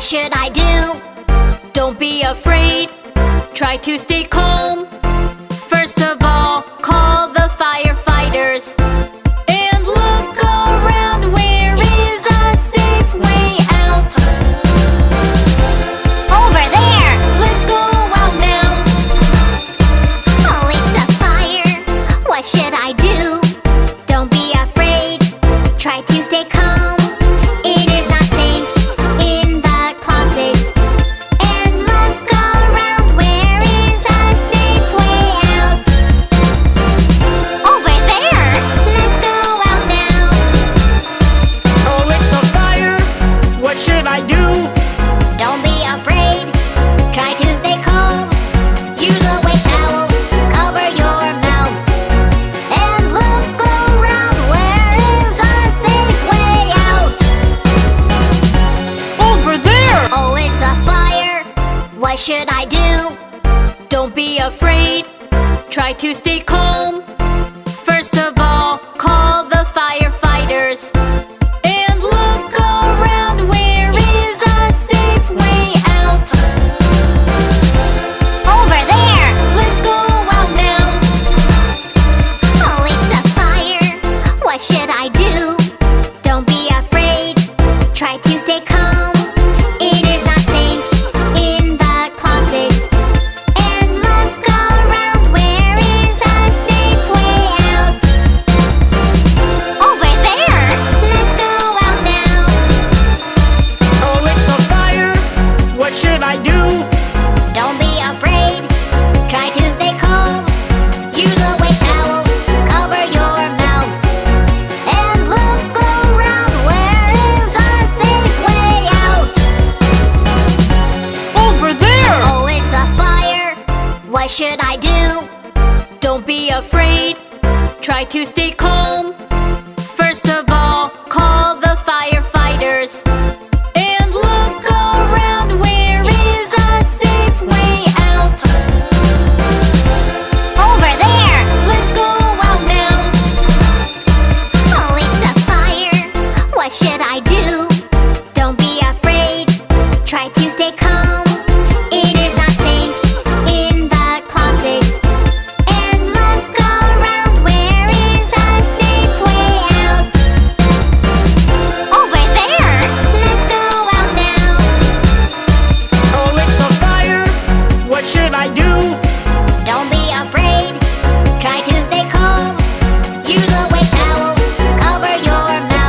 What should I do? Don't be afraid, try to stay calm. First of all, call the firefighters and look around. Where is a safe way out? Over there! Let's go out now. Oh, it's a fire. What should I do? Don't be afraid, try to stay calm. It is not safe in the closet. And look around, where is a safe way out? Over there! Let's go out now. Oh, it's a fire! What should I do? Don't be afraid, try to stay calm. Use a wet towel, cover your mouth. And look around, where is a safe way out? Over there! Oh, it's a fire. What should I do? Don't be afraid, try to stay calm. First of all, call the firefighters and look around. Where is a safe way out? Over there! Let's go out now. Oh, it's a fire. What should I do? Don't be afraid, try to stay calm. It is not safe in the closet. And look around, where is a safe way out? Over there! Let's go out now. Oh, it's a fire! What should I do? Don't be afraid, try to stay calm. Use a wet towel, cover your mouth. And look around, where is a safe way out? Over there! Oh, it's a fire. What should I do? Don't be afraid, try to stay calm.